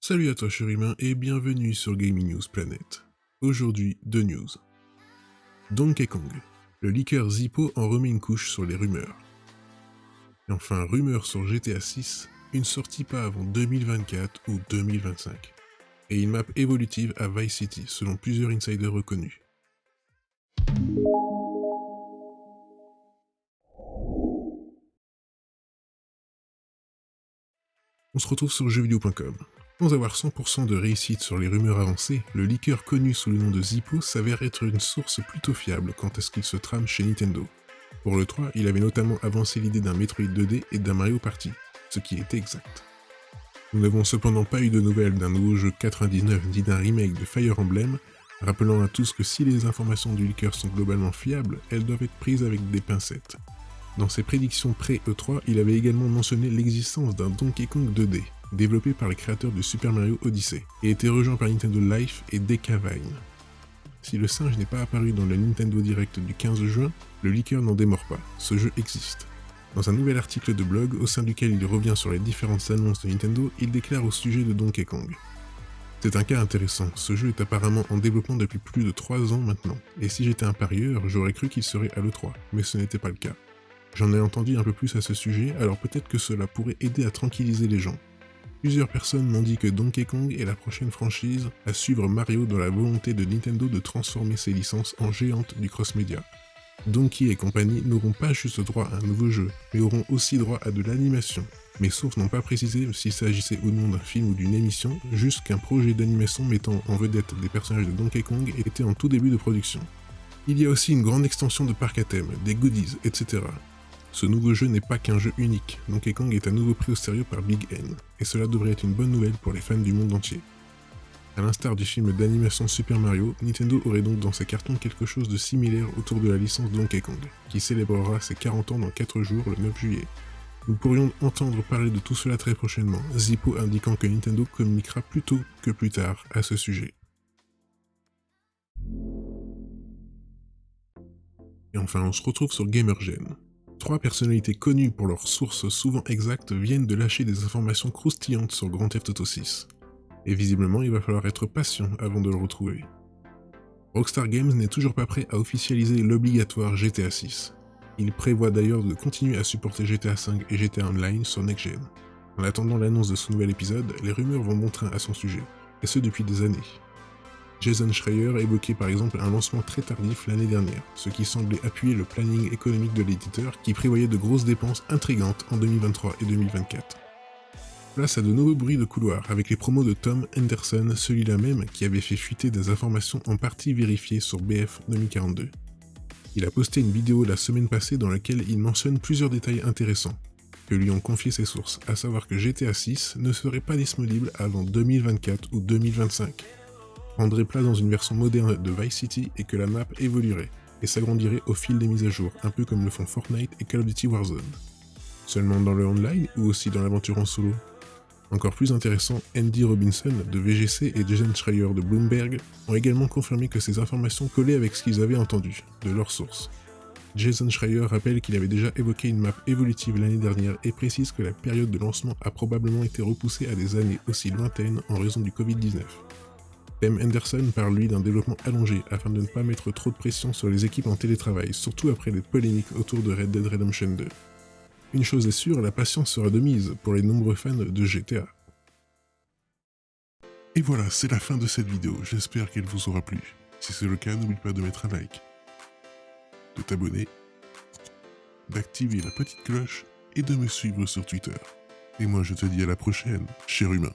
Salut à toi cher humain et bienvenue sur Gaming News Planet. Aujourd'hui, 2 news. Donkey Kong. Le leaker Zippo en remet une couche sur les rumeurs. Et enfin, rumeur sur GTA 6, une sortie pas avant 2024 ou 2025. Et une map évolutive à Vice City selon plusieurs insiders reconnus. On se retrouve sur jeuxvideo.com. Sans avoir 100% de réussite sur les rumeurs avancées, le leaker connu sous le nom de Zippo s'avère être une source plutôt fiable quant à ce qu'il se trame chez Nintendo. Pour le 3, il avait notamment avancé l'idée d'un Metroid 2D et d'un Mario Party, ce qui était exact. Nous n'avons cependant pas eu de nouvelles d'un nouveau jeu 99 ni d'un remake de Fire Emblem, rappelant à tous que si les informations du leaker sont globalement fiables, elles doivent être prises avec des pincettes. Dans ses prédictions pré-E3, il avait également mentionné l'existence d'un Donkey Kong 2D, développé par les créateurs de Super Mario Odyssey, et été rejoint par Nintendo Life et Decavine. Si le singe n'est pas apparu dans le Nintendo Direct du 15 juin, le leaker n'en démord pas, ce jeu existe. Dans un nouvel article de blog, au sein duquel il revient sur les différentes annonces de Nintendo, il déclare au sujet de Donkey Kong. C'est un cas intéressant, ce jeu est apparemment en développement depuis plus de 3 ans maintenant, et si j'étais un parieur, j'aurais cru qu'il serait à l'E3, mais ce n'était pas le cas. J'en ai entendu un peu plus à ce sujet, alors peut-être que cela pourrait aider à tranquilliser les gens. Plusieurs personnes m'ont dit que Donkey Kong est la prochaine franchise à suivre Mario dans la volonté de Nintendo de transformer ses licences en géantes du cross-média. Donkey et compagnie n'auront pas juste droit à un nouveau jeu, mais auront aussi droit à de l'animation. Mes sources n'ont pas précisé s'il s'agissait ou non d'un film ou d'une émission, juste qu'un projet d'animation mettant en vedette des personnages de Donkey Kong était en tout début de production. Il y a aussi une grande extension de parcs à thème, des goodies, etc. Ce nouveau jeu n'est pas qu'un jeu unique, Donkey Kong est à nouveau pris au sérieux par Big N, et cela devrait être une bonne nouvelle pour les fans du monde entier. A l'instar du film d'animation Super Mario, Nintendo aurait donc dans ses cartons quelque chose de similaire autour de la licence Donkey Kong, qui célébrera ses 40 ans dans 4 jours le 9 juillet. Nous pourrions entendre parler de tout cela très prochainement, Zippo indiquant que Nintendo communiquera plus tôt que plus tard à ce sujet. Et enfin, on se retrouve sur GamerGen. 3 personnalités connues pour leurs sources souvent exactes viennent de lâcher des informations croustillantes sur Grand Theft Auto 6. Et visiblement, il va falloir être patient avant de le retrouver. Rockstar Games n'est toujours pas prêt à officialiser l'obligatoire GTA 6. Il prévoit d'ailleurs de continuer à supporter GTA 5 et GTA Online sur Next Gen. En attendant l'annonce de ce nouvel épisode, les rumeurs vont bon train à son sujet, et ce depuis des années. Jason Schreier évoquait par exemple un lancement très tardif l'année dernière, ce qui semblait appuyer le planning économique de l'éditeur qui prévoyait de grosses dépenses intrigantes en 2023 et 2024. Place à de nouveaux bruits de couloir avec les promos de Tom Henderson, celui-là même qui avait fait fuiter des informations en partie vérifiées sur BF 2042. Il a posté une vidéo la semaine passée dans laquelle il mentionne plusieurs détails intéressants que lui ont confié ses sources, à savoir que GTA 6 ne serait pas disponible avant 2024 ou 2025. Prendrait place dans une version moderne de Vice City et que la map évoluerait et s'agrandirait au fil des mises à jour, un peu comme le font Fortnite et Call of Duty Warzone. Seulement dans le online ou aussi dans l'aventure en solo? Encore plus intéressant, Andy Robinson de VGC et Jason Schreier de Bloomberg ont également confirmé que ces informations collaient avec ce qu'ils avaient entendu, de leurs sources. Jason Schreier rappelle qu'il avait déjà évoqué une map évolutive l'année dernière et précise que la période de lancement a probablement été repoussée à des années aussi lointaines en raison du Covid-19. Tim Henderson parle lui d'un développement allongé afin de ne pas mettre trop de pression sur les équipes en télétravail, surtout après les polémiques autour de Red Dead Redemption 2. Une chose est sûre, la patience sera de mise pour les nombreux fans de GTA. Et voilà, c'est la fin de cette vidéo, j'espère qu'elle vous aura plu. Si c'est le cas, n'oublie pas de mettre un like, de t'abonner, d'activer la petite cloche et de me suivre sur Twitter. Et moi je te dis à la prochaine, cher humain.